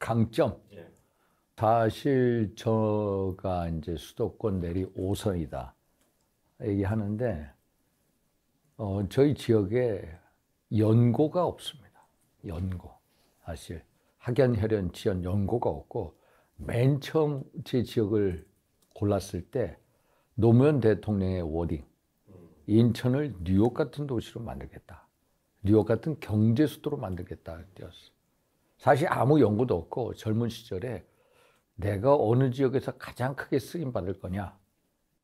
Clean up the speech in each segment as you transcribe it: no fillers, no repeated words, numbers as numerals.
강점. 예. 사실 저가 이제 수도권 내리 5선이다 얘기하는데 저희 지역에 연고가 없습니다. 연고. 사실 학연, 혈연, 지연 연고가 없고 맨 처음 제 지역을 골랐을 때 노무현 대통령의 워딩, 인천을 뉴욕 같은 도시로 만들겠다. 뉴욕 같은 경제 수도로 만들겠다 띄었어. 사실 아무 연고도 없고 젊은 시절에 내가 어느 지역에서 가장 크게 쓰임 받을 거냐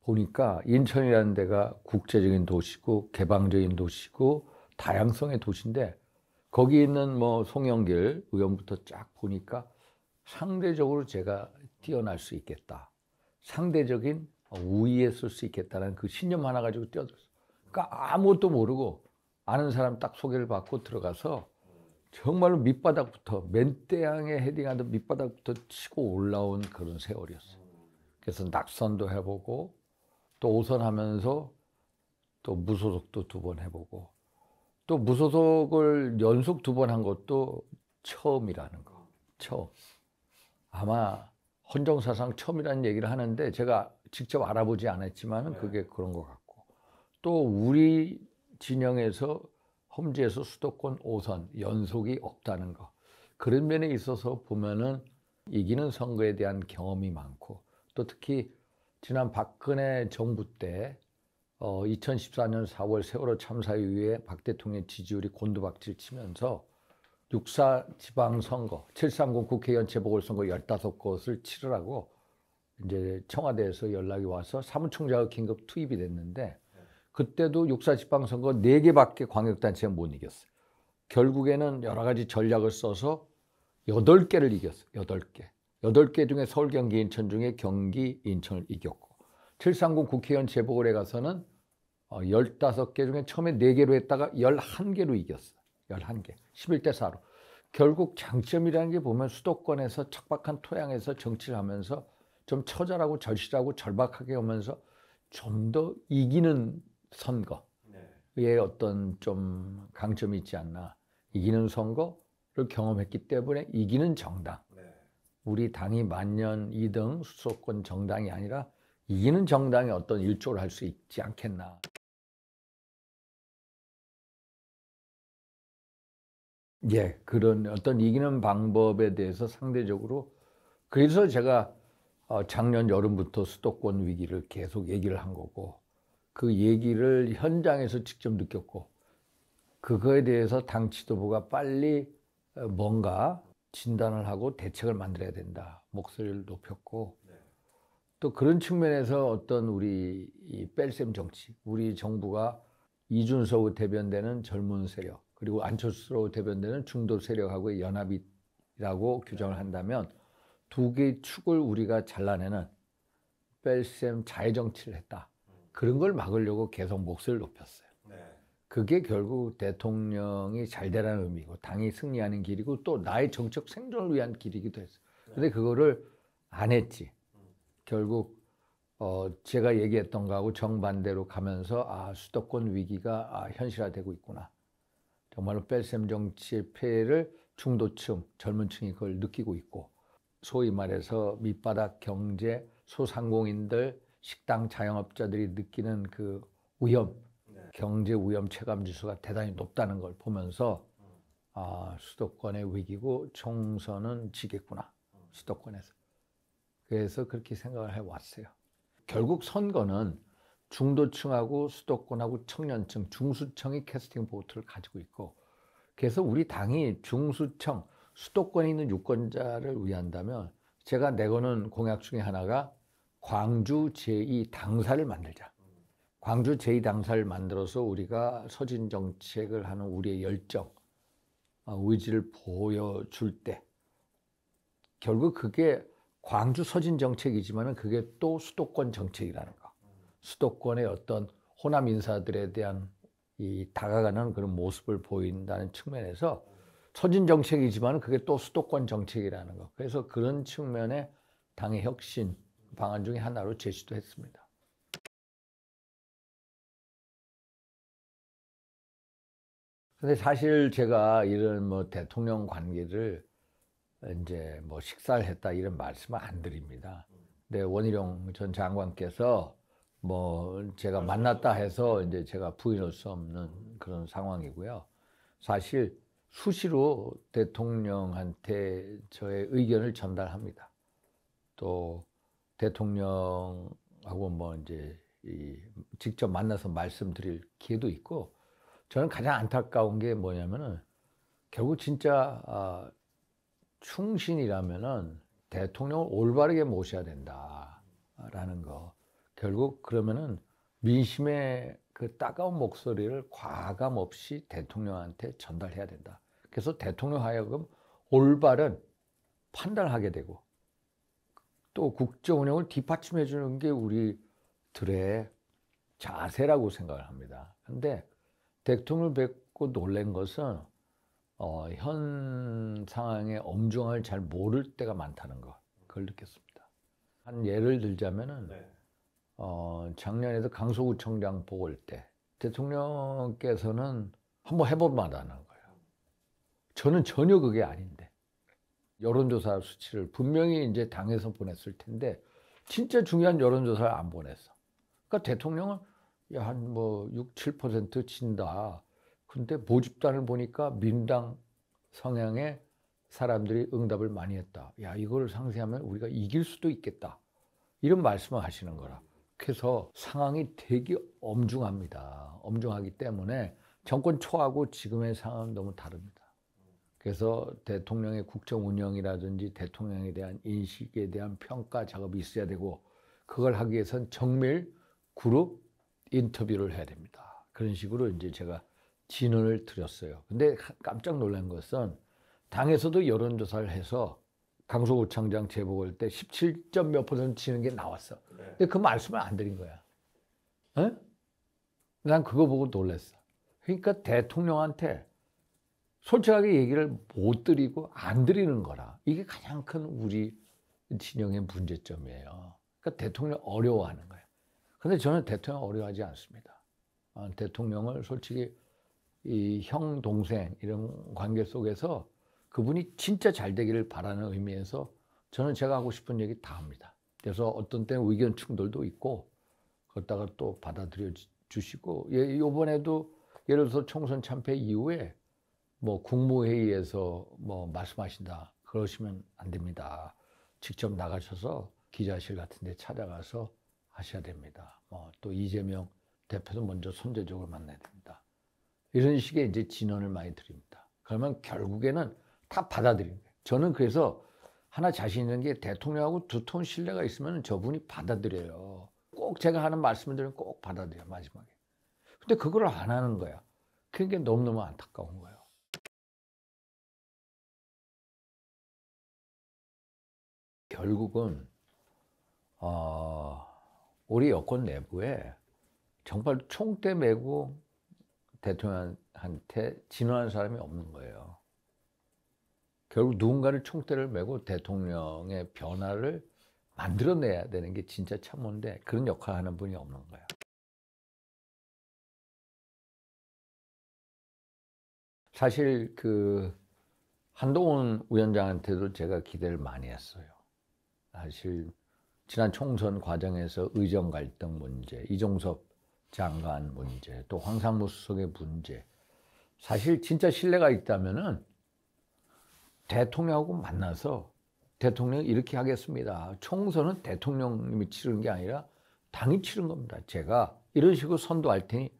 보니까 인천이라는 데가 국제적인 도시고 개방적인 도시고 다양성의 도시인데 거기 있는 뭐 송영길 의원부터 쫙 보니까 상대적으로 제가 뛰어날 수 있겠다. 상대적인 우위에 설 수 있겠다는 그 신념 하나 가지고 뛰어들었어. 그러니까 아무것도 모르고 아는 사람 딱 소개를 받고 들어가서 정말로 밑바닥부터 맨땅에 헤딩하듯 밑바닥부터 치고 올라온 그런 세월이었어. 그래서 낙선도 해보고 또 오선하면서 또 무소속도 2번 해보고 또 무소속을 연속 2번 한 것도 처음이라는 거. 처음. 아마 헌정사상 처음이라는 얘기를 하는데 제가 직접 알아보지 않았지만 그게 그런 것 같고 또 우리 진영에서 험지에서 수도권 5선 연속이 없다는 거. 그런 면에 있어서 보면은 이기는 선거에 대한 경험이 많고 또 특히 지난 박근혜 정부 때 2014년 4월 세월호 참사 이후에 박 대통령의 지지율이 곤두박질 치면서 6.4 지방선거, 7.30 국회의원 재보궐선거 15곳을 치르라고 이제 청와대에서 연락이 와서 사무총장의 긴급 투입이 됐는데 그때도 6.4 지방선거 4개밖에 광역단체가 못 이겼어요. 결국에는 여러 가지 전략을 써서 8개를 이겼어요. 8개. 8개 중에 서울, 경기, 인천 중에 경기, 인천을 이겼고 7.30 국회의원 재보궐에 가서는 15개 중에 처음에 4개로 했다가 11개로 이겼어요. 11개. 11대 4로. 결국 장점이라는 게 보면 수도권에서 척박한 토양에서 정치를 하면서 좀 처절하고 절실하고 절박하게 오면서 좀 더 이기는 선거의 어떤 좀 강점이 있지 않나. 이기는 선거를 경험했기 때문에 이기는 정당. 우리 당이 만년 2등 수도권 정당이 아니라 이기는 정당의 어떤 일조를 할 수 있지 않겠나. 예, 그런 어떤 이기는 방법에 대해서 상대적으로 그래서 제가 작년 여름부터 수도권 위기를 계속 얘기를 한 거고 그 얘기를 현장에서 직접 느꼈고 그거에 대해서 당 지도부가 빨리 뭔가 진단을 하고 대책을 만들어야 된다. 목소리를 높였고 또 그런 측면에서 어떤 우리 이 뺄셈 정치, 우리 정부가 이준석 대변되는 젊은 세력 그리고 안철수로 대변되는 중도 세력하고의 연합이라고 규정을 한다면 2개의 축을 우리가 잘라내는 뺄셈 자해 정치를 했다. 그런 걸 막으려고 계속 목소리를 높였어요. 그게 결국 대통령이 잘 되라는 의미고 당이 승리하는 길이고 또 나의 정책 생존을 위한 길이기도 했어요. 근데 그거를 안 했지. 결국 제가 얘기했던 거하고 정반대로 가면서 수도권 위기가 현실화되고 있구나. 정말로 뺄셈 정치의 폐해를 중도층, 젊은 층이 그걸 느끼고 있고 소위 말해서 밑바닥 경제, 소상공인들, 식당 자영업자들이 느끼는 그 위험, 경제 위험 체감 지수가 대단히 높다는 걸 보면서 수도권의 위기고 총선은 지겠구나. 수도권에서. 그래서 그렇게 생각을 해왔어요. 결국 선거는 중도층하고 수도권하고 청년층, 중수층이 캐스팅 보트를 가지고 있고 그래서 우리 당이 중수층, 수도권에 있는 유권자를 위한다면 제가 내거는 공약 중에 하나가 광주 제2당사를 만들자. 광주 제2당사를 만들어서 우리가 서진 정책을 하는 우리의 열정, 의지를 보여줄 때 결국 그게 광주 서진 정책이지만 그게 또 수도권 정책이라는 거. 수도권의 어떤 호남 인사들에 대한 이 다가가는 그런 모습을 보인다는 측면에서 서진 정책이지만 그게 또 수도권 정책이라는 거. 그래서 그런 측면에 당의 혁신 방안 중에 하나로 제시도 했습니다. 근데 사실 제가 이런 뭐 대통령 관계를 이제 뭐 식사를 했다 이런 말씀은 안 드립니다. 근데 원희룡 전 장관께서 뭐 제가 만났다 해서 이제 제가 부인할 수 없는 그런 상황이고요. 사실 수시로 대통령한테 저의 의견을 전달합니다. 또 대통령하고 뭐 이제 직접 만나서 말씀드릴 기회도 있고, 저는 가장 안타까운 게 뭐냐면은 결국 진짜 충신이라면은 대통령을 올바르게 모셔야 된다라는 거. 결국 그러면은 민심의 그 따가운 목소리를 과감 없이 대통령한테 전달해야 된다. 그래서 대통령 하여금 올바른 판단을 하게 되고, 또 국정 운영을 뒷받침해 주는 게 우리들의 자세라고 생각을 합니다. 근데 대통령을 뵙고 놀란 것은 현 상황의 엄중함을 잘 모를 때가 많다는 거, 그걸 느꼈습니다. 한 예를 들자면은 작년에도 강서구청장 보고 올 때 대통령께서는 한번 해볼 만하는 거예요. 저는 전혀 그게 아닌데, 여론조사 수치를 분명히 이제 당에서 보냈을 텐데 진짜 중요한 여론조사를 안 보냈어. 그러니까 대통령은 한 뭐 6, 7% 진다. 근데 모집단을 보니까 민주당 성향의 사람들이 응답을 많이 했다. 야, 이걸 상쇄하면 우리가 이길 수도 있겠다. 이런 말씀을 하시는 거라. 그래서 상황이 되게 엄중합니다. 엄중하기 때문에 정권 초하고 지금의 상황은 너무 다릅니다. 그래서 대통령의 국정 운영이라든지 대통령에 대한 인식에 대한 평가 작업이 있어야 되고, 그걸 하기 위해선 정밀 그룹 인터뷰를 해야 됩니다. 그런 식으로 이제 제가 진언을 드렸어요. 근데 깜짝 놀란 것은 당에서도 여론조사를 해서 강서구청장 재보궐 때 17점 몇 % 치는 게 나왔어. 근데 그 말씀을 안 드린 거야. 에? 난 그거 보고 놀랐어. 그러니까 대통령한테 솔직하게 얘기를 못 드리고 안 드리는 거라. 이게 가장 큰 우리 진영의 문제점이에요. 그러니까 대통령 어려워하는 거예요. 근데 저는 대통령 어려워하지 않습니다. 대통령을 솔직히 이 형, 동생 이런 관계 속에서 그분이 진짜 잘 되기를 바라는 의미에서 저는 제가 하고 싶은 얘기 다 합니다. 그래서 어떤 때는 의견 충돌도 있고, 그러다가 또 받아들여 주시고, 이번에도 예를 들어서 총선 참패 이후에 뭐 국무회의에서 뭐 말씀하신다 그러시면 안 됩니다. 직접 나가셔서 기자실 같은 데 찾아가서 하셔야 됩니다. 또 이재명 대표도 먼저 선제적으로 만나야 됩니다. 이런 식의 이제 진언을 많이 드립니다. 그러면 결국에는 다 받아들이는 거예요. 저는 그래서 하나 자신 있는 게, 대통령하고 두터운 신뢰가 있으면 저분이 받아들여요. 꼭 제가 하는 말씀을 들으면 꼭 받아들여요, 마지막에. 근데 그걸 안 하는 거야. 그게 너무너무 안타까운 거예요. 결국은 우리 여권 내부에 정말 총대 메고 대통령한테 진언한 사람이 없는 거예요. 결국 누군가를 총대를 메고 대통령의 변화를 만들어내야 되는 게 진짜 참모인데, 그런 역할을 하는 분이 없는 거예요. 사실 그 한동훈 위원장한테도 제가 기대를 많이 했어요. 사실 지난 총선 과정에서 의정 갈등 문제, 이종섭 장관 문제, 또 황상무 수석의 문제, 사실 진짜 신뢰가 있다면은 대통령하고 만나서 대통령 이렇게 하겠습니다. 총선은 대통령님이 치르는 게 아니라 당이 치른 겁니다. 제가 이런 식으로 선도할 테니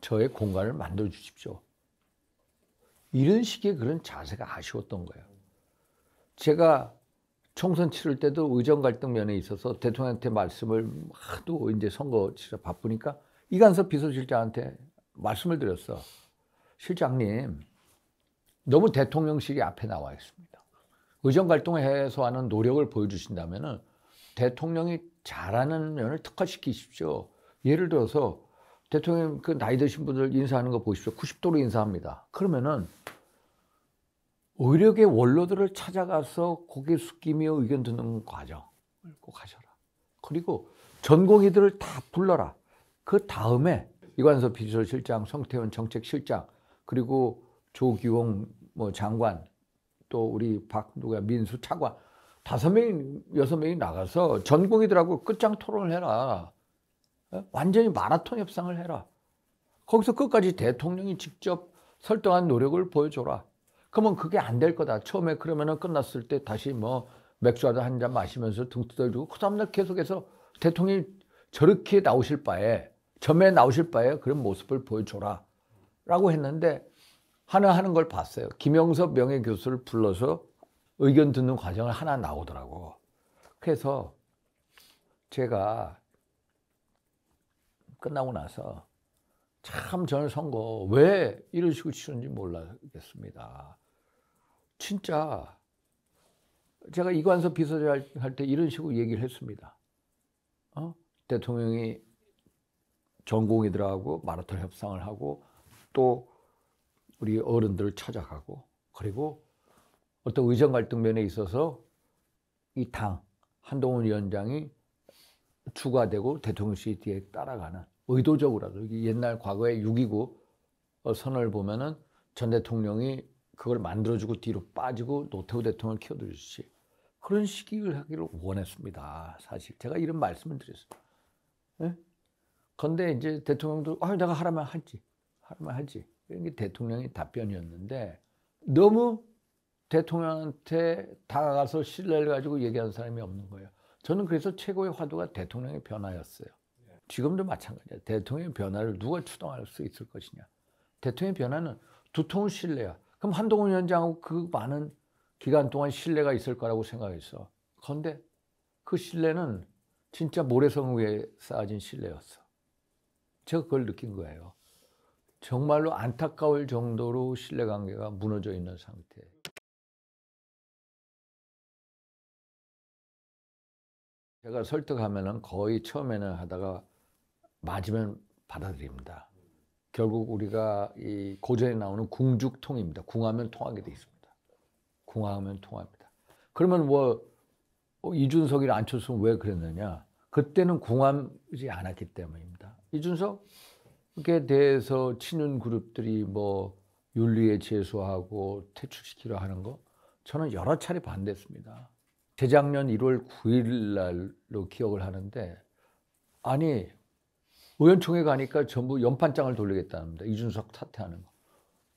저의 공간을 만들어 주십시오. 이런 식의 그런 자세가 아쉬웠던 거예요. 제가 총선 치를 때도 의정 갈등 면에 있어서 대통령한테 말씀을 하도 이제 선거 치러 바쁘니까 이관섭 비서실장한테 말씀을 드렸어. 실장님, 너무 대통령실이 앞에 나와 있습니다. 의정 갈등을 해소하는 노력을 보여주신다면은 대통령이 잘하는 면을 특화시키십시오. 예를 들어서 대통령 그 나이 드신 분들 인사하는 거 보십시오. 90도로 인사합니다. 그러면은 의료계 원로들을 찾아가서 고개 숙이며 의견 듣는 과정을 꼭 하셔라. 그리고 전공의들을 다 불러라. 그 다음에 이관섭 비서실장, 성태훈 정책실장, 그리고 조기용 뭐 장관, 또 우리 누가 민수 차관 5명이 6명이 나가서 전공의들하고 끝장 토론을 해라. 완전히 마라톤 협상을 해라. 거기서 끝까지 대통령이 직접 설득한 노력을 보여줘라. 그러면 그게 안 될 거다. 처음에 그러면은 끝났을 때 다시 뭐 맥주라도 한 잔 마시면서 등 두들기고 그 다음날 계속해서 대통령이 저렇게 나오실 바에 점에 나오실 바에 그런 모습을 보여줘라 라고 했는데 하나 하는 걸 봤어요. 김영섭 명예교수를 불러서 의견 듣는 과정을 하나 나오더라고. 그래서 제가 끝나고 나서 참 저는 선거 왜 이런 식으로 치렀는지 몰라겠습니다. 진짜 제가 이관섭 비서실 할 때 이런 식으로 얘기를 했습니다. 대통령이 전공의들하고 마라톤 협상을 하고 또 우리 어른들을 찾아가고 그리고 어떤 의정 갈등 면에 있어서 이 당 한동훈 위원장이 추가되고 대통령실 뒤에 따라가는 의도적으로라도 옛날 과거의 6.29 선언을 보면은 전 대통령이 그걸 만들어주고 뒤로 빠지고 노태우 대통령을 키워드렸지 그런 시기를 하기를 원했습니다. 사실 제가 이런 말씀을 드렸어요. 예? 그런데 이제 대통령도 내가 하라면 하지 이런 게 대통령의 답변이었는데 너무 대통령한테 다가가서 신뢰를 가지고 얘기하는 사람이 없는 거예요. 저는 그래서 최고의 화두가 대통령의 변화였어요. 지금도 마찬가지야. 대통령의 변화를 누가 추동할 수 있을 것이냐. 대통령의 변화는 두터운 신뢰야. 그럼 한동훈 위원장하고 그 많은 기간 동안 신뢰가 있을 거라고 생각했어. 그런데 그 신뢰는 진짜 모래성 위에 쌓아진 신뢰였어. 제가 그걸 느낀 거예요. 정말로 안타까울 정도로 신뢰관계가 무너져 있는 상태. 제가 설득하면은 거의 처음에는 하다가 맞으면 받아들입니다. 결국 우리가 이 고전에 나오는 궁죽통입니다. 궁하면 통하게 돼 있습니다. 궁하면 통합니다. 그러면 뭐 이준석이랑 안철수는 왜 그랬느냐? 그때는 궁하지 않았기 때문입니다. 이준석에 대해서 친윤 그룹들이 뭐 윤리에 제소하고 퇴출시키려 하는 거 저는 여러 차례 반대했습니다. 재작년 1월 9일 날로 기억을 하는데 아니 의원총회 가니까 전부 연판장을 돌리겠다는데 이준석 사퇴하는 거.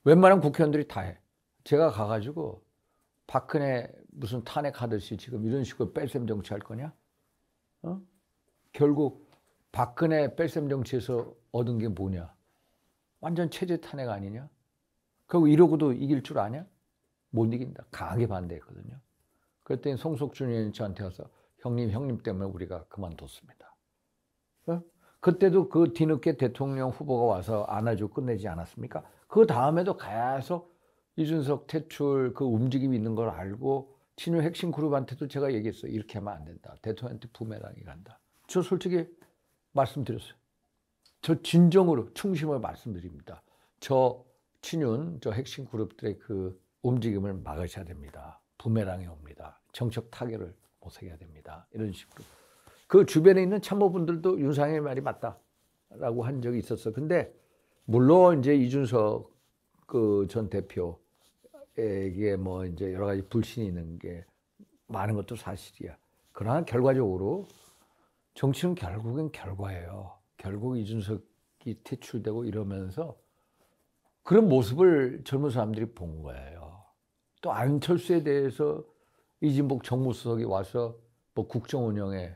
웬만한 국회의원들이 다 해. 제가 가가지고 박근혜 무슨 탄핵하듯이 지금 이런 식으로 뺄셈 정치할 거냐? 결국 박근혜 뺄셈 정치에서 얻은 게 뭐냐? 완전 체제 탄핵 아니냐? 그리고 이러고도 이길 줄 아냐? 못 이긴다. 강하게 반대했거든요. 그랬더니 송석준 의원이 저한테 와서 형님 때문에 우리가 그만뒀습니다. 그때도 그 뒤늦게 대통령 후보가 와서 안아주고 끝내지 않았습니까? 그 다음에도 계속 이준석 퇴출 그 움직임이 있는 걸 알고 친윤 핵심 그룹한테도 제가 얘기했어요. 이렇게 하면 안 된다. 대통령한테 부메랑이 간다. 저 솔직히 말씀드렸어요. 저 진정으로 충심을 말씀드립니다. 저 친윤, 저 핵심 그룹들의 그 움직임을 막으셔야 됩니다. 부메랑이 옵니다. 정책 타결을 못하게 해야 됩니다. 이런 식으로. 그 주변에 있는 참모분들도 윤상의 말이 맞다라고 한 적이 있었어. 근데 물론 이제 이준석 그 전 대표에게 뭐 이제 여러 가지 불신이 있는 게 많은 것도 사실이야. 그러나 결과적으로 정치는 결국엔 결과예요. 결국 이준석이 퇴출되고 이러면서 그런 모습을 젊은 사람들이 본 거예요. 또 안철수에 대해서 이진복 정무수석이 와서 뭐 국정운영에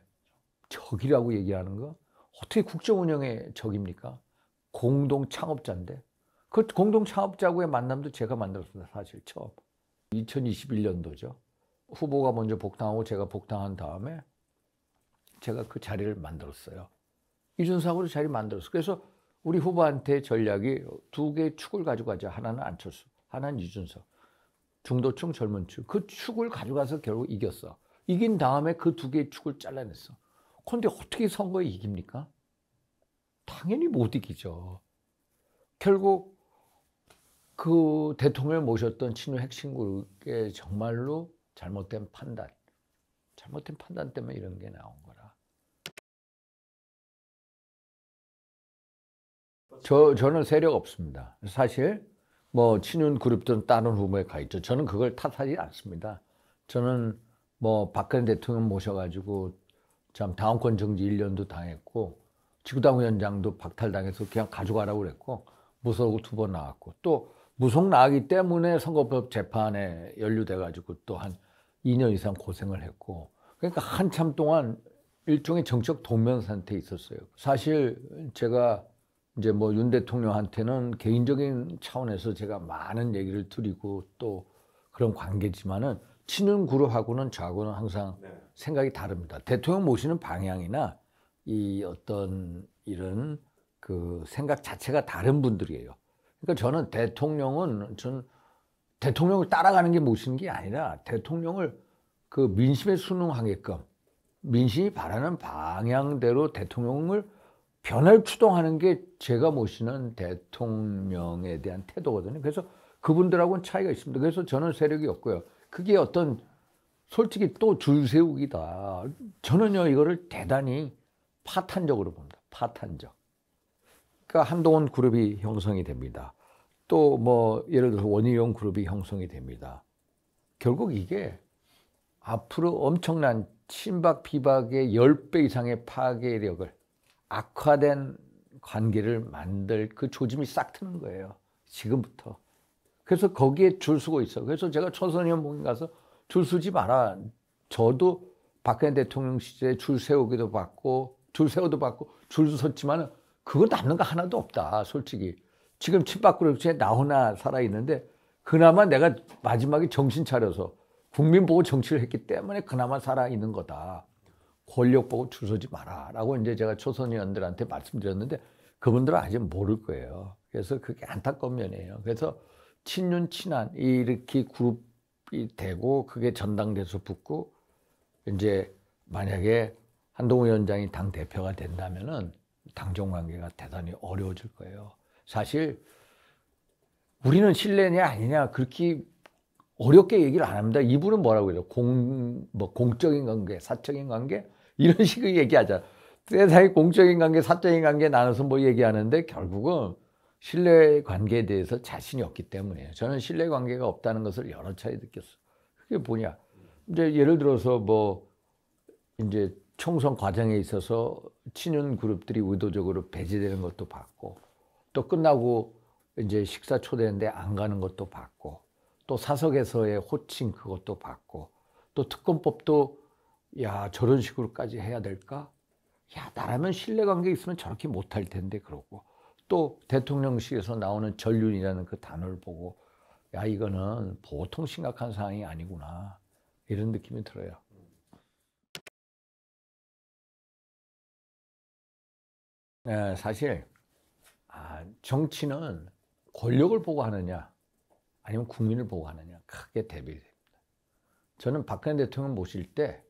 적이라고 얘기하는 거 어떻게 국정운영의 적입니까? 공동 창업자인데 그 공동 창업자하고의 만남도 제가 만들었습니다. 사실 처음 2021년도죠. 후보가 먼저 복당하고 제가 복당한 다음에 제가 그 자리를 만들었어요. 이준석으로 자리 만들었어요. 그래서 우리 후보한테 전략이 2개의 축을 가져가자. 하나는 안철수, 하나는 이준석. 중도층, 젊은층. 그 축을 가져가서 결국 이겼어. 이긴 다음에 그 2개의 축을 잘라냈어. 그런데 어떻게 선거에 이깁니까? 당연히 못 이기죠. 결국 그 대통령을 모셨던 친윤 핵심 그룹의 정말로 잘못된 판단 때문에 이런 게 나온 거라. 저는 세력 없습니다. 사실 뭐 친윤 그룹들은 다른 후보에 가 있죠. 저는 그걸 탓하지 않습니다. 저는 뭐 박근혜 대통령 모셔가지고 참 당원권 정지 1년도 당했고 지구당 위원장도 박탈당해서 그냥 가져가라고 그랬고 무소속 2번 나왔고 또 무속 나가기 때문에 선거법 재판에 연루돼가지고 또 한 2년 이상 고생을 했고 그러니까 한참 동안 일종의 정치적 동면 상태에 있었어요. 사실 제가 이제 뭐 윤 대통령한테는 개인적인 차원에서 제가 많은 얘기를 드리고 또 그런 관계지만은 친윤 그룹하고는 저하고는 항상 생각이 다릅니다. 대통령 모시는 방향이나 이 어떤 이런 그 생각 자체가 다른 분들이에요. 그러니까 저는 전 대통령을 따라가는 게 모시는 게 아니라 대통령을 그 민심에 순응하게끔 민심이 바라는 방향대로 대통령을 변화를 추동하는 게 제가 모시는 대통령에 대한 태도거든요. 그래서 그분들하고는 차이가 있습니다. 그래서 저는 세력이 없고요. 그게 어떤 솔직히 또 줄 세우기다. 저는요 이거를 대단히 파탄적으로 봅니다. 파탄적. 그러니까 한동훈 그룹이 형성이 됩니다. 또 뭐 예를 들어서 원희룡 그룹이 형성이 됩니다. 결국 이게 앞으로 엄청난 친박 비박의 10배 이상의 파괴력을 악화된 관계를 만들 그 조짐이 싹 트는 거예요. 지금부터. 그래서 거기에 줄 서고 있어. 그래서 제가 초선의원 가서 줄 서지 마라. 저도 박근혜 대통령 시절에 줄 세우기도 받고 줄 세워도 받고 줄 섰지만 그거 남는 거 하나도 없다. 솔직히. 지금 친박 그룹 중에 나 하나 살아있는데 그나마 내가 마지막에 정신 차려서 국민 보고 정치를 했기 때문에 그나마 살아있는 거다. 권력 보고 줄 서지 마라 라고 이제 제가 초선 의원들한테 말씀드렸는데 그분들은 아직 모를 거예요. 그래서 그게 안타까운 면이에요. 그래서 친윤 친한 이렇게 그룹이 되고 그게 전당대에서 붙고 이제 만약에 한동훈 위원장이 당 대표가 된다면은 당정 관계가 대단히 어려워질 거예요. 사실 우리는 신뢰냐 아니냐 그렇게 어렵게 얘기를 안 합니다. 이분은 뭐라고 해요? 공적인 관계, 사적인 관계? 이런 식으로 얘기하자. 세상에 공적인 관계, 사적인 관계 나눠서 뭐 얘기하는데 결국은 신뢰 관계에 대해서 자신이 없기 때문이에요. 저는 신뢰 관계가 없다는 것을 여러 차례 느꼈어요. 그게 뭐냐? 이제 예를 들어서 뭐 이제 총선 과정에 있어서 친윤 그룹들이 의도적으로 배제되는 것도 봤고 또 끝나고 이제 식사 초대했는데 안 가는 것도 봤고 또 사석에서의 호칭 그것도 봤고 또 특검법도 야 저런 식으로까지 해야 될까? 야 나라면 신뢰관계 있으면 저렇게 못할 텐데 그러고 또 대통령실에서 나오는 전륜이라는 그 단어를 보고 야 이거는 보통 심각한 상황이 아니구나 이런 느낌이 들어요. 사실 정치는 권력을 보고 하느냐 아니면 국민을 보고 하느냐 크게 대비됩니다. 저는 박근혜 대통령 모실 때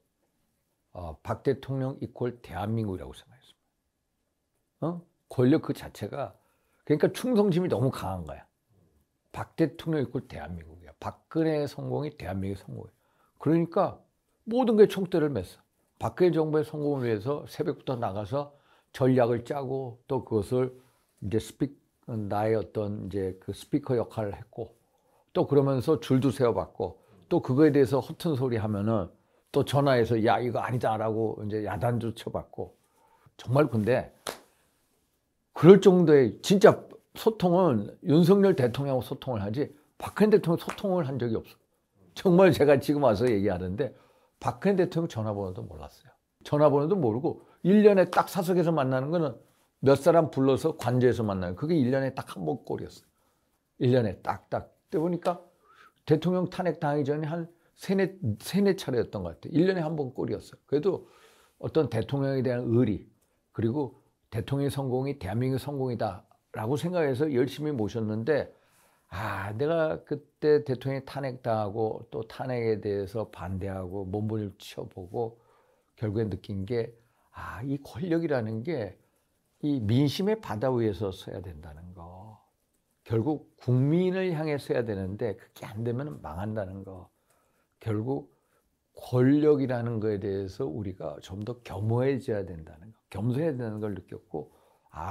박 대통령 이퀄 대한민국이라고 생각했습니다. 권력 그 자체가 그러니까 충성심이 너무 강한 거야. 박 대통령 이퀄 대한민국이야. 박근혜의 성공이 대한민국의 성공이야. 그러니까 모든 게 총대를 맸어. 박근혜 정부의 성공을 위해서 새벽부터 나가서 전략을 짜고 또 그것을 이제 나의 어떤 이제 그 스피커 역할을 했고 또 그러면서 줄도 세워봤고 또 그거에 대해서 허튼 소리 하면은 또 전화해서 야 이거 아니다라고 이제 야단도 쳐봤고 정말 근데 그럴 정도의 진짜 소통은 윤석열 대통령하고 소통을 하지 박근혜 대통령 소통을 한 적이 없어. 정말 제가 지금 와서 얘기하는데 박근혜 대통령 전화번호도 몰랐어요. 전화번호도 모르고 1년에 딱 사석에서 만나는 거는 몇 사람 불러서 관저에서 만나요. 그게 1년에 딱 한 번 꼴이었어요. 1년에 딱딱. 그때 보니까 대통령 탄핵 당하기 전에 한 세네 차례였던 것 같아요. 1년에 한 번 꼴이었어요. 그래도 어떤 대통령에 대한 의리 그리고 대통령의 성공이 대한민국의 성공이다라고 생각해서 열심히 모셨는데 내가 그때 대통령이 탄핵당하고 또 탄핵에 대해서 반대하고 몸부림쳐보고 결국에 느낀 게 이 권력이라는 게 이 민심의 바다 위에서 서야 된다는 거. 결국 국민을 향해 서야 되는데 그게 안 되면 망한다는 거. 결국 권력이라는 거에 대해서 우리가 좀 더 겸허해져야 된다는 거. 겸손해야 되는 걸 느꼈고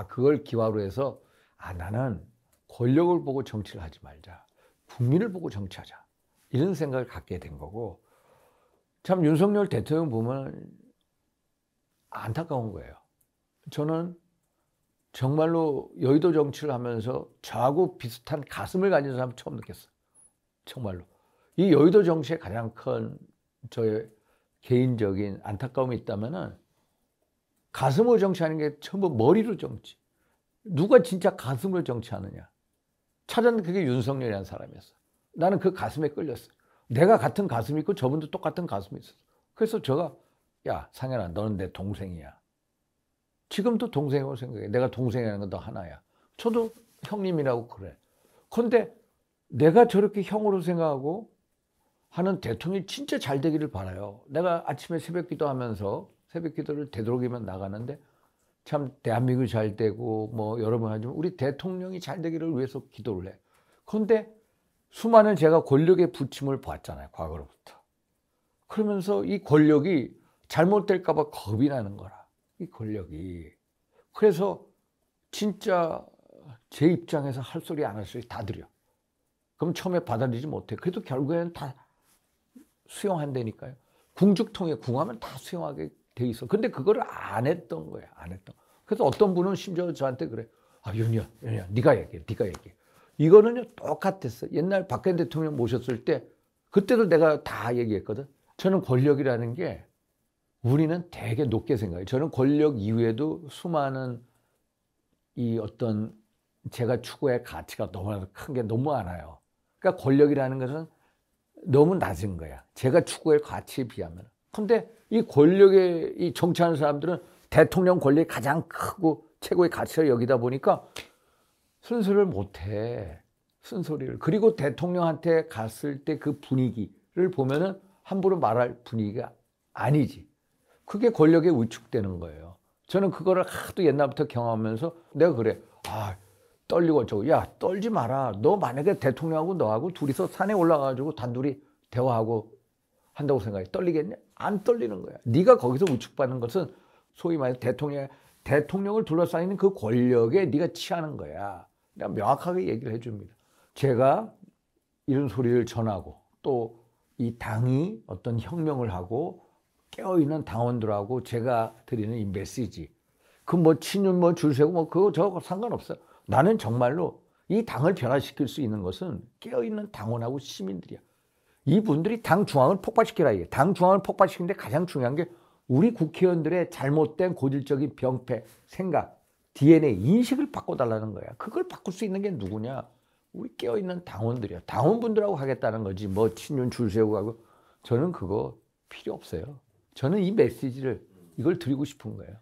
그걸 기화로 해서 나는 권력을 보고 정치를 하지 말자. 국민을 보고 정치하자. 이런 생각을 갖게 된 거고, 참 윤석열 대통령 보면 안타까운 거예요. 저는 정말로 여의도 정치를 하면서 저하고 비슷한 가슴을 가진 사람 처음 느꼈어요. 정말로. 이 여의도 정치의 가장 큰 저의 개인적인 안타까움이 있다면은 가슴으로 정치하는 게 전부 머리로 정치. 누가 진짜 가슴으로 정치하느냐. 찾았는데 그게 윤석열이라는 사람이었어. 나는 그 가슴에 끌렸어요. 내가 같은 가슴이 있고 저분도 똑같은 가슴이 있었어. 그래서 제가 야 상현아 너는 내 동생이야. 지금도 동생이라고 생각해. 내가 동생이라는 건 너 하나야. 저도 형님이라고 그래. 그런데 내가 저렇게 형으로 생각하고 하는 대통령이 진짜 잘 되기를 바라요. 내가 아침에 새벽 기도하면서 새벽 기도를 되도록이면 나가는데 참 대한민국이 잘 되고 뭐 여러 번 하지만 우리 대통령이 잘 되기를 위해서 기도를 해. 그런데 수많은 제가 권력의 부침을 봤잖아요. 과거로부터. 그러면서 이 권력이 잘못될까 봐 겁이 나는 거라. 이 권력이. 그래서 진짜 제 입장에서 할 소리 안 할 소리 다 드려. 그럼 처음에 받아들이지 못해. 그래도 결국에는 다 수용한다니까요. 궁죽통에 궁하면 다 수용하게 돼 있어. 근데 그거를 안 했던 거예요. 안 했던. 그래서 어떤 분은 심지어 저한테 그래. 아, 윤희야, 네가 얘기해. 네가 얘기해. 이거는요, 똑같았어. 옛날 박근혜 대통령 모셨을 때 그때도 내가 다 얘기했거든. 저는 권력이라는 게 우리는 되게 높게 생각해요. 저는 권력 이후에도 수많은 이 어떤 제가 추구할 가치가 너무나 큰 게 너무 많아요. 그러니까 권력이라는 것은 너무 낮은 거야. 제가 추구할 가치에 비하면. 근데 이 권력에 이 정치하는 사람들은 대통령 권력이 가장 크고 최고의 가치를 여기다 보니까 쓴소리를 못해. 쓴소리를. 그리고 대통령한테 갔을 때 그 분위기를 보면은 함부로 말할 분위기가 아니지. 그게 권력에 위축되는 거예요. 저는 그거를 하도 옛날부터 경험하면서 내가 그래. 아, 떨리고 저거. 야, 떨지 마라. 너 만약에 대통령하고 너하고 둘이서 산에 올라가가지고 단둘이 대화하고 한다고 생각해. 떨리겠냐? 안 떨리는 거야. 네가 거기서 위축받는 것은 소위 말해 대통령을 둘러싸이는 그 권력에 네가 취하는 거야. 내가 명확하게 얘기를 해줍니다. 제가 이런 소리를 전하고 또 이 당이 어떤 혁명을 하고 깨어있는 당원들하고 제가 드리는 이 메시지 그 뭐 친윤 뭐 줄 세고 뭐 그거 저거 상관없어요. 나는 정말로 이 당을 변화시킬 수 있는 것은 깨어있는 당원하고 시민들이야. 이분들이 당 중앙을 폭발시키라 이게. 당 중앙을 폭발시키는데 가장 중요한 게 우리 국회의원들의 잘못된 고질적인 병폐, 생각, DNA, 인식을 바꿔달라는 거야. 그걸 바꿀 수 있는 게 누구냐? 우리 깨어있는 당원들이야. 당원분들하고 하겠다는 거지. 뭐 친윤 줄 세우고 하고. 저는 그거 필요 없어요. 저는 이 메시지를 이걸 드리고 싶은 거예요.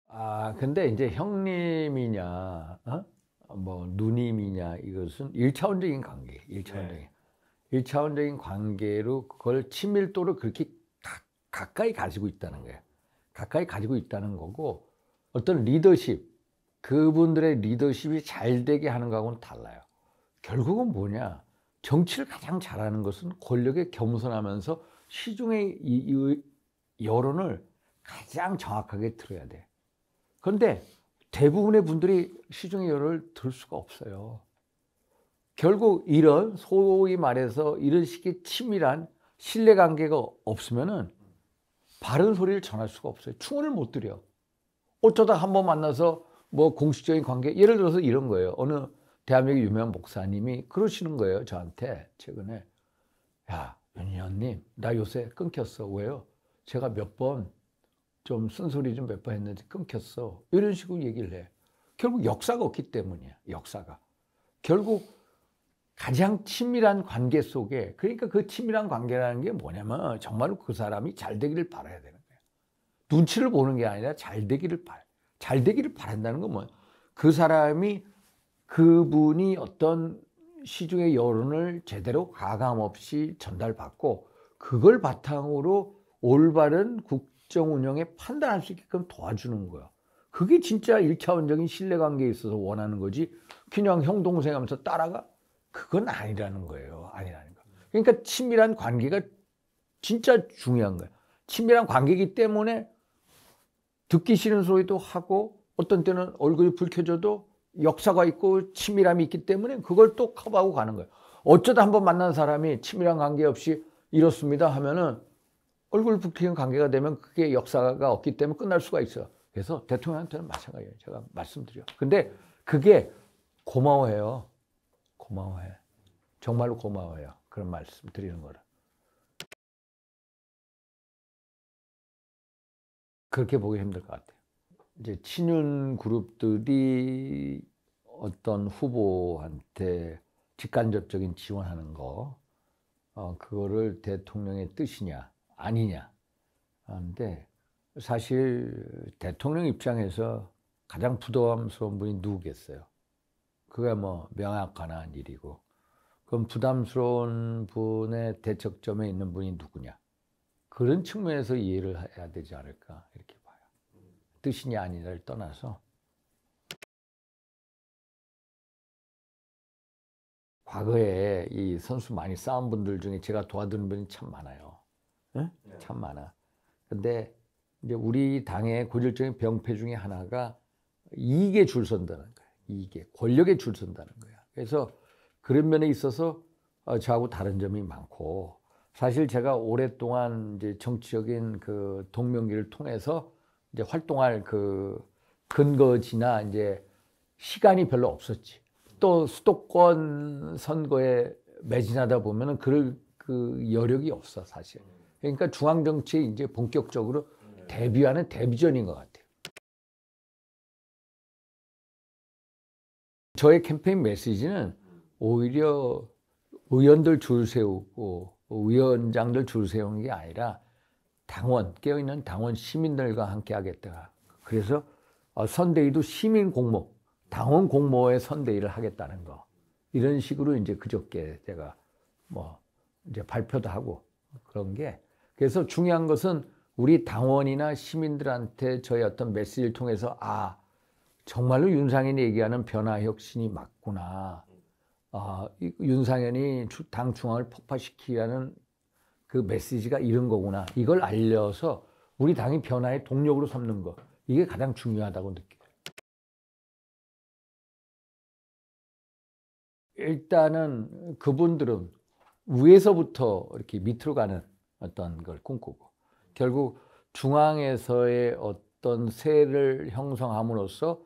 아, 근데 이제 형님이냐, 뭐 누님이냐 이것은 일차원적인 관계, 일차원적인. 일차원적인 관계로 그걸 친밀도를 그렇게 가까이 가지고 있다는 거예요. 가까이 가지고 있다는 거고 어떤 리더십, 그분들의 리더십이 잘 되게 하는 거하고는 달라요. 결국은 뭐냐? 정치를 가장 잘하는 것은 권력에 겸손하면서 시중의 이 여론을 가장 정확하게 들어야 돼. 그런데 대부분의 분들이 시중의 여론을 들 수가 없어요. 결국 이런 소위 말해서 이런 식의 친밀한 신뢰관계가 없으면은 바른 소리를 전할 수가 없어요. 충원을 못 드려. 어쩌다 한번 만나서 뭐 공식적인 관계, 예를 들어서 이런 거예요. 어느 대한민국 유명한 목사님이 그러시는 거예요. 저한테 최근에. 야, 윤희원님, 나 요새 끊겼어. 왜요? 제가 몇 번 좀 쓴소리 좀 몇 번 했는데 끊겼어. 이런 식으로 얘기를 해. 결국 역사가 없기 때문이야. 역사가. 결국 가장 친밀한 관계 속에, 그러니까 그 친밀한 관계라는 게 뭐냐면 정말로 그 사람이 잘 되기를 바라야 되는 거야. 눈치를 보는 게 아니라 잘 되기를 바라. 잘 되기를 바란다는 건 뭐야? 그 사람이 그분이 어떤 시중의 여론을 제대로 가감 없이 전달받고 그걸 바탕으로 올바른 국정 운영에 판단할 수 있게끔 도와주는 거야. 그게 진짜 일차원적인 신뢰관계에 있어서 원하는 거지. 그냥 형 동생 하면서 따라가? 그건 아니라는 거예요. 아니라는 거. 그러니까 친밀한 관계가 진짜 중요한 거야. 친밀한 관계이기 때문에 듣기 싫은 소리도 하고 어떤 때는 얼굴이 붉혀져도 역사가 있고 친밀함이 있기 때문에 그걸 또 커버하고 가는 거예요. 어쩌다 한번 만난 사람이 친밀한 관계 없이 이렇습니다 하면은 얼굴 붉히는 관계가 되면 그게 역사가 없기 때문에 끝날 수가 있어요. 그래서 대통령한테는 마찬가지예요. 제가 말씀드려. 근데 그게 고마워해요. 고마워해. 정말로 고마워해요. 그런 말씀 드리는 거를. 그렇게 보기 힘들 것 같아요. 이제 친윤 그룹들이 어떤 후보한테 직간접적인 지원하는 거, 그거를 대통령의 뜻이냐 아니냐. 근데 사실 대통령 입장에서 가장 부담스러운 분이 누구겠어요? 그게 뭐 명확한 일이고, 그럼 부담스러운 분의 대척점에 있는 분이 누구냐? 그런 측면에서 이해를 해야 되지 않을까 이렇게 봐요. 뜻이냐 아니냐를 떠나서 과거에 이 선수 많이 싸운 분들 중에 제가 도와드는 분이 참 많아요. 네? 참 많아. 근데 이제 우리 당의 고질적인 병폐 중에 하나가 이익에 줄 선다는 거예요. 이익에, 권력에 줄 선다는 거예요. 그래서 그런 면에 있어서 저하고 다른 점이 많고, 사실 제가 오랫동안 이제 정치적인 그 동명기를 통해서 이제 활동할 그 근거지나 이제 시간이 별로 없었지. 또 수도권 선거에 매진하다 보면은 그럴 그 여력이 없어 사실. 그러니까 중앙 정치에 이제 본격적으로 데뷔하는 데뷔전인 것 같아요. 저의 캠페인 메시지는 오히려 의원들 줄 세우고 위원장들 줄 세우는 게 아니라 당원, 깨어있는 당원 시민들과 함께 하겠다. 그래서 선대위도 시민 공모, 당원 공모의 선대위를 하겠다는 거. 이런 식으로 이제 그저께 제가 뭐 이제 발표도 하고 그런 게. 그래서 중요한 것은 우리 당원이나 시민들한테 저희 어떤 메시지를 통해서 정말로 윤상현이 얘기하는 변화 혁신이 맞구나. 윤상현이 당 중앙을 폭파시키라는 그 메시지가 이런 거구나. 이걸 알려서 우리 당이 변화의 동력으로 삼는 거. 이게 가장 중요하다고 느껴요. 일단은 그분들은 위에서부터 이렇게 밑으로 가는 어떤 걸 꿈꾸고, 결국 중앙에서의 어떤 세를 형성함으로써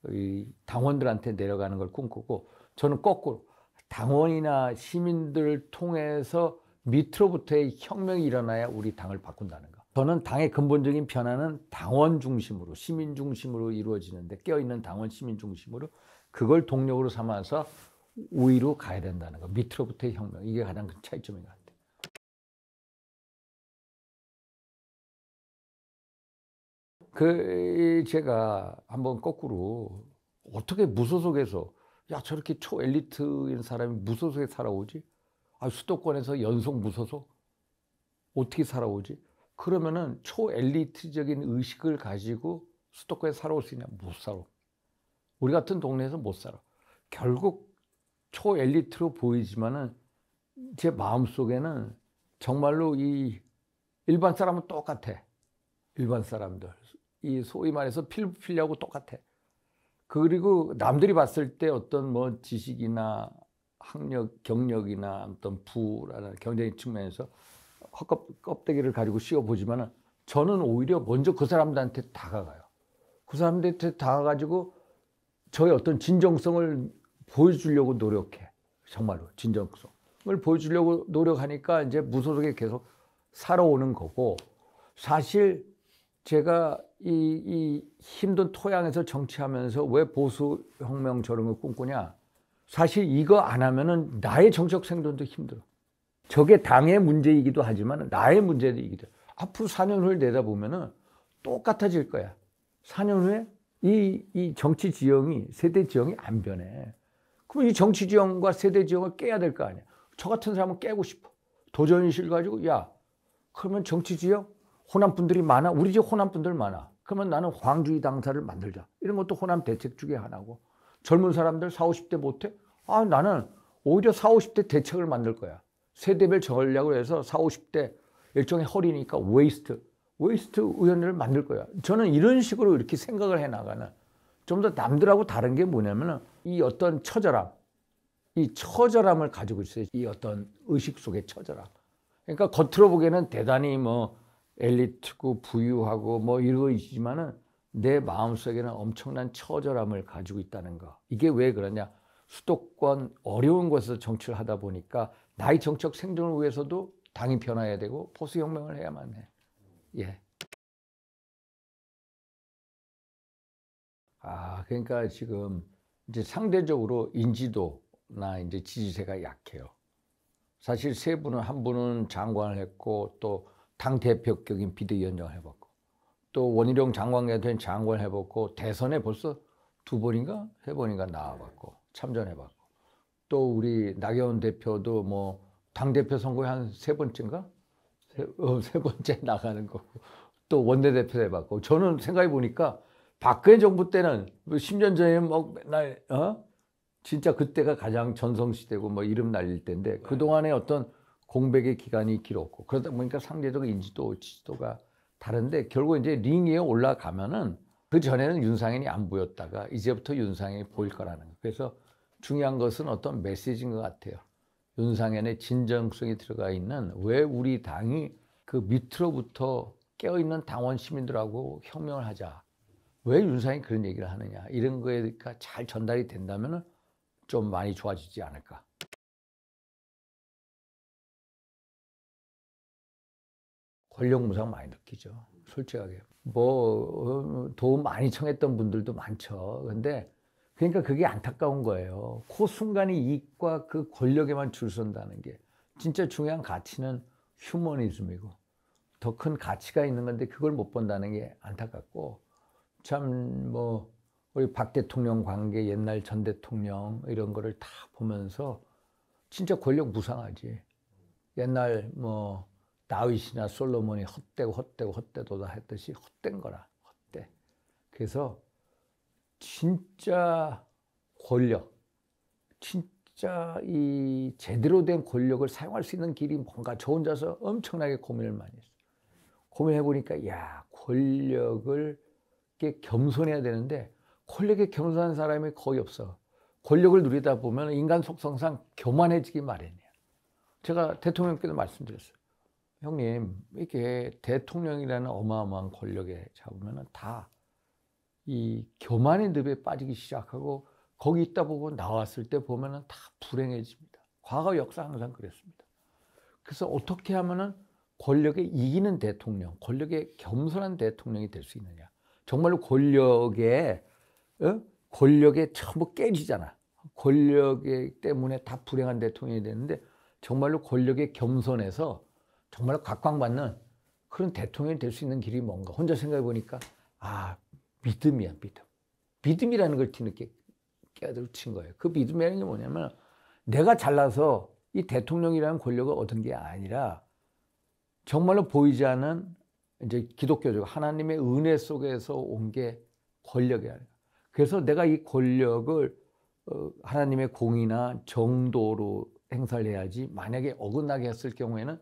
이 당원들한테 내려가는 걸 꿈꾸고, 저는 거꾸로 당원이나 시민들을 통해서 밑으로부터의 혁명이 일어나야 우리 당을 바꾼다는 거. 저는 당의 근본적인 변화는 당원 중심으로, 시민 중심으로 이루어지는데, 깨어있는 당원 시민 중심으로 그걸 동력으로 삼아서 위로 가야 된다는 거. 밑으로부터의 혁명. 이게 가장 큰 차이점인 것 같아요. 제가 한번 거꾸로 어떻게 무소속에서 저렇게 초엘리트인 사람이 무소속에 살아오지? 수도권에서 연속 무소속? 어떻게 살아오지? 그러면은 초엘리트적인 의식을 가지고 수도권에 살아올 수 있냐? 못 살아. 우리 같은 동네에서 못 살아. 결국 초엘리트로 보이지만은 제 마음속에는 정말로 이 일반 사람은 똑같아. 일반 사람들. 이 소위 말해서 필리하고 똑같아. 그리고 남들이 봤을 때 어떤 뭐 지식이나 학력, 경력이나 어떤 부라는 경제적인 측면에서 껍데기를 가지고 씌워보지만은 저는 오히려 먼저 그 사람들한테 다가가요. 그 사람들한테 다가가지고 저의 어떤 진정성을 보여주려고 노력해. 정말로 진정성을 보여주려고 노력하니까 이제 무소속에 계속 살아오는 거고, 사실 제가 이 힘든 토양에서 정치하면서 왜 보수혁명 저런 걸 꿈꾸냐? 사실 이거 안 하면은 나의 정치적 생존도 힘들어. 저게 당의 문제이기도 하지만 나의 문제이기도 해. 앞으로 4년 후를 내다보면은 똑같아질 거야. 4년 후에 이 정치 지형이, 세대 지형이 안 변해. 그럼 이 정치 지형과 세대 지형을 깨야 될 거 아니야. 저 같은 사람은 깨고 싶어. 도전의식을 가지고, 그러면 정치 지형? 호남 분들이 많아. 우리 집 호남 분들 많아. 그러면 나는 황주의 당사를 만들자. 이런 것도 호남 대책 중에 하나고. 젊은 사람들 40, 50대 못해? 나는 오히려 40, 50대 대책을 만들 거야. 세대별 전략을 해서 40, 50대 일종의 허리니까 웨스트 위원회를 만들 거야. 저는 이런 식으로 이렇게 생각을 해나가는, 좀 더 남들하고 다른 게 뭐냐면은 이 어떤 처절함, 이 처절함을 가지고 있어요. 이 어떤 의식 속의 처절함. 그러니까 겉으로 보기에는 대단히 뭐 엘리트고 부유하고 뭐 이러고 있지만은 내 마음속에는 엄청난 처절함을 가지고 있다는 거. 이게 왜 그러냐? 수도권 어려운 곳에서 정치를 하다 보니까 나의 정책 생존을 위해서도 당이 변화해야 되고 보수혁명을 해야만 해. 예. 그러니까 지금 이제 상대적으로 인지도나 이제 지지세가 약해요. 사실 세 분은, 한 분은 장관을 했고 또 당대표격인 비대위원장을 해봤고 또 원희룡 장관이 된 장관을 해봤고 대선에 벌써 2번인가 3번인가 나와봤고 참전해봤고 또 우리 나경원 대표도 뭐 당대표 선거에 한 3번째인가? 세 번째 나가는 거고 또 원내대표 해봤고 저는 생각해 보니까 박근혜 정부 때는 10년 전에 뭐 맨날 진짜 그때가 가장 전성시대고 뭐 이름 날릴 때인데 그동안에 어떤 공백의 기간이 길었고 그러다 보니까 상대적 인지도, 지지도가 다른데 결국 이제 링 위에 올라가면은 그 전에는 윤상현이 안 보였다가 이제부터 윤상현이 보일 거라는 거예요. 그래서 중요한 것은 어떤 메시지인 것 같아요. 윤상현의 진정성이 들어가 있는 왜 우리 당이 그 밑으로부터 깨어있는 당원 시민들하고 혁명을 하자. 왜 윤상현이 그런 얘기를 하느냐. 이런 거에 잘 전달이 된다면 좀 많이 좋아지지 않을까. 권력 무상 많이 느끼죠. 솔직하게. 뭐 도움 많이 청했던 분들도 많죠. 근데 그러니까 그게 안타까운 거예요. 그 순간에 이익과 그 권력에만 줄 선다는 게 진짜 중요한 가치는 휴머니즘이고 더 큰 가치가 있는 건데 그걸 못 본다는 게 안타깝고 참 뭐 우리 박 대통령 관계 옛날 전 대통령 이런 거를 다 보면서 진짜 권력 무상하지. 옛날 뭐 다윗이나 솔로몬이 헛되도다 했듯이 헛된 거라. 헛돼. 그래서 진짜 권력, 진짜 이 제대로 된 권력을 사용할 수 있는 길이 뭔가 저 혼자서 엄청나게 고민을 많이 했어요. 고민해 보니까 야, 권력을 겸손해야 되는데 권력에 겸손한 사람이 거의 없어. 권력을 누리다 보면 인간 속성상 교만해지기 마련이야. 제가 대통령께도 말씀드렸어요. 형님, 이게 대통령이라는 어마어마한 권력에 잡으면 다 이 교만의 늪에 빠지기 시작하고 거기 있다 보고 나왔을 때 보면 다 불행해집니다. 과거 역사 항상 그랬습니다. 그래서 어떻게 하면은 권력에 이기는 대통령, 권력에 겸손한 대통령이 될 수 있느냐. 정말로 권력에 전부 깨지잖아. 권력 때문에 다 불행한 대통령이 되는데 정말로 권력에 겸손해서 정말로 각광받는 그런 대통령이 될 수 있는 길이 뭔가. 혼자 생각해 보니까 믿음이야, 믿음. 믿음이라는 걸 뒤늦게 깨우친 거예요. 그 믿음이라는 게 뭐냐면 내가 잘나서 이 대통령이라는 권력을 얻은 게 아니라 정말로 보이지 않는 이제 기독교적 하나님의 은혜 속에서 온 게 권력이야. 그래서 내가 이 권력을 하나님의 공의나 정도로 행사를 해야지 만약에 어긋나게 했을 경우에는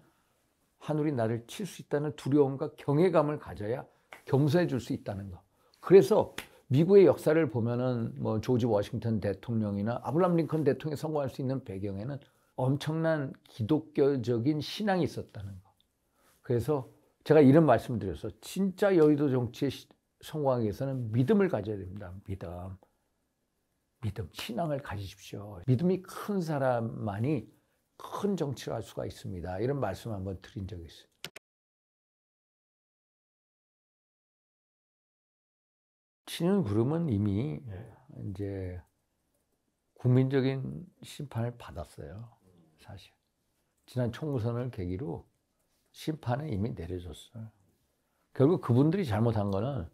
하늘이 나를 칠 수 있다는 두려움과 경외감을 가져야 겸손해 줄 수 있다는 거. 그래서 미국의 역사를 보면은 뭐 조지 워싱턴 대통령이나 아브라함 링컨 대통령이 성공할 수 있는 배경에는 엄청난 기독교적인 신앙이 있었다는 거. 그래서 제가 이런 말씀을 드렸어요. 진짜 여의도 정치에 성공하기 위해서는 믿음을 가져야 됩니다. 믿음, 신앙을 가지십시오. 믿음이 큰 사람만이 큰 정치를 할 수가 있습니다. 이런 말씀 한번 드린 적이 있어요. 친윤 그룹은 이미 이제 국민적인 심판을 받았어요. 사실 지난 총선을 계기로 심판은 이미 내려졌어요. 결국 그분들이 잘못한 거는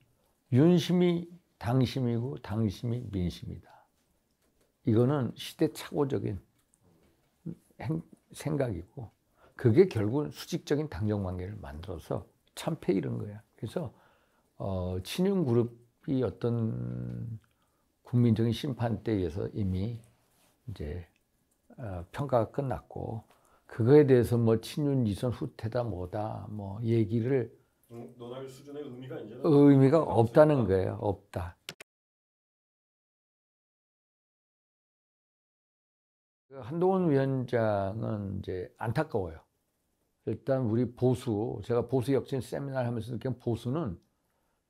윤심이 당심이고 당심이 민심이다. 이거는 시대착오적인 생각이고 그게 결국은 수직적인 당정관계를 만들어서 참패 이런 거야. 그래서 친윤 그룹이 어떤 국민적인 심판대에 의해서 이미 이제 평가가 끝났고 그거에 대해서 뭐 친윤 이선 후퇴다 뭐다 뭐 얘기를 논할 수준의 의미가 이제는 의미가 없다는 거예요. 없다. 한동훈 위원장은 이제 안타까워요. 일단 우리 보수, 제가 보수 혁신 세미나를 하면서 느낀 보수는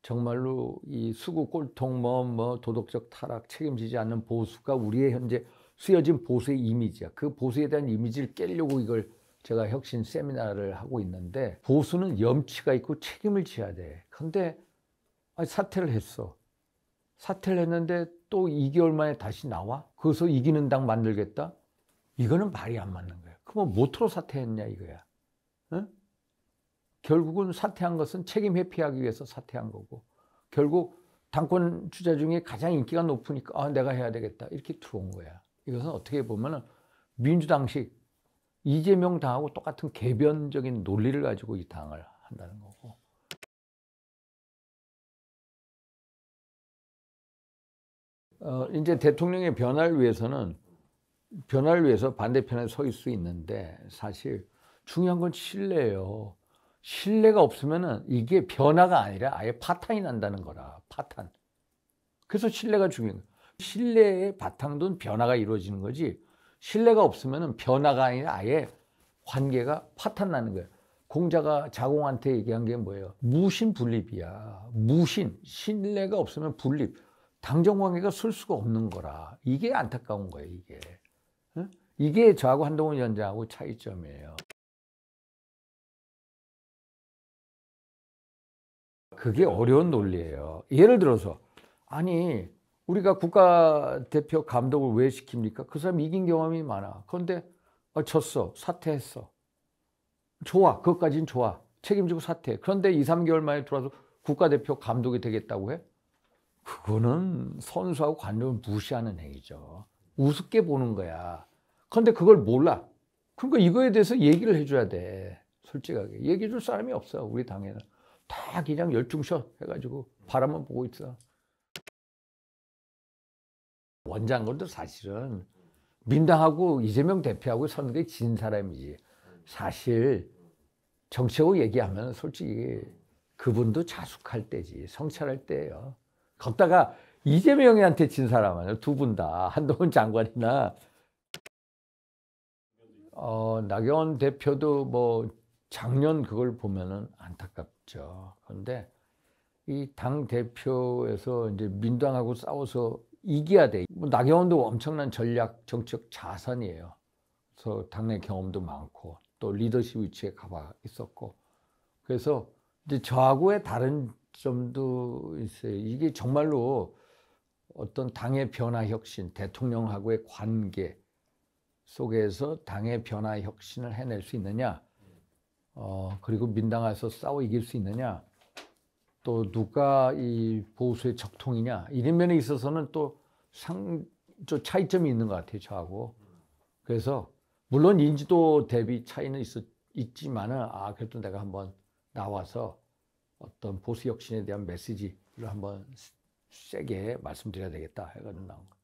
정말로 이 수구 꼴통 뭐 도덕적 타락 책임지지 않는 보수가 우리의 현재 쓰여진 보수의 이미지야. 그 보수에 대한 이미지를 깨려고 이걸 제가 혁신 세미나를 하고 있는데, 보수는 염치가 있고 책임을 져야 돼. 근데 사퇴를 했어. 사퇴를 했는데 또 2개월 만에 다시 나와? 거기서 이기는 당 만들겠다? 이거는 말이 안 맞는 거야. 그럼 뭐로 사퇴했냐 이거야. 응? 결국은 사퇴한 것은 책임 회피하기 위해서 사퇴한 거고, 결국 당권 주자 중에 가장 인기가 높으니까 내가 해야 되겠다 이렇게 들어온 거야. 이것은 어떻게 보면 민주당식 이재명 당하고 똑같은 개변적인 논리를 가지고 이 당을 한다는 거고. 이제 대통령의 변화를 위해서 반대편에 서 있을 수 있는데, 사실 중요한 건 신뢰예요. 신뢰가 없으면은 이게 변화가 아니라 아예 파탄이 난다는 거라. 파탄. 그래서 신뢰가 중요해요. 신뢰의 바탕도 변화가 이루어지는 거지, 신뢰가 없으면은 변화가 아니라 아예 관계가 파탄 나는 거예요. 공자가 자공한테 얘기한 게 뭐예요? 무신분립이야. 무신. 신뢰가 없으면 분립. 당정관계가 쓸 수가 없는 거라. 이게 안타까운 거예요, 이게. 응? 이게 저하고 한동훈 위원장하고 차이점이에요. 그게 어려운 논리예요. 예를 들어서, 아니, 우리가 국가대표 감독을 왜 시킵니까? 그 사람 이긴 경험이 많아. 그런데 졌어. 사퇴했어. 좋아. 그것까지는 좋아. 책임지고 사퇴해. 그런데 2, 3개월 만에 들어와서 국가대표 감독이 되겠다고 해? 그거는 선수하고 관료를 무시하는 행위죠. 우습게 보는 거야. 그런데 그걸 몰라. 그러니까 이거에 대해서 얘기를 해줘야 돼. 솔직하게. 얘기해 줄 사람이 없어, 우리 당에는. 다 그냥 열중셔 해가지고 바라만 보고 있어. 원장군도 사실은 민당하고 이재명 대표하고 선거에 진 사람이지. 사실 정치하고 얘기하면 솔직히 그분도 자숙할 때지, 성찰할 때예요. 걷다가 이재명한테 진 사람 아니에요. 두 분 다. 한동훈 장관이나 나경원 대표도 뭐 작년 그걸 보면은 안타깝죠. 그런데 이 당 대표에서 이제 민당하고 싸워서 이겨야 돼. 뭐 나경원도 엄청난 전략 정책 자산이에요. 그래서 당내 경험도 많고 또 리더십 위치에 가봐 있었고. 그래서 이제 저하고의 다른 점도 있어요. 이게 정말로 어떤 당의 변화 혁신, 대통령하고의 관계 속에서 당의 변화 혁신을 해낼 수 있느냐, 그리고 민당에서 싸워 이길 수 있느냐, 또 누가 이 보수의 적통이냐, 이런 면에 있어서는 또 차이점이 있는 것 같아요, 저하고. 그래서 물론 인지도 대비 차이는 있지만은 그래도 내가 한번 나와서 어떤 보수 혁신에 대한 메시지를 한번 세게 말씀드려야 되겠다 해가지고 나온 거.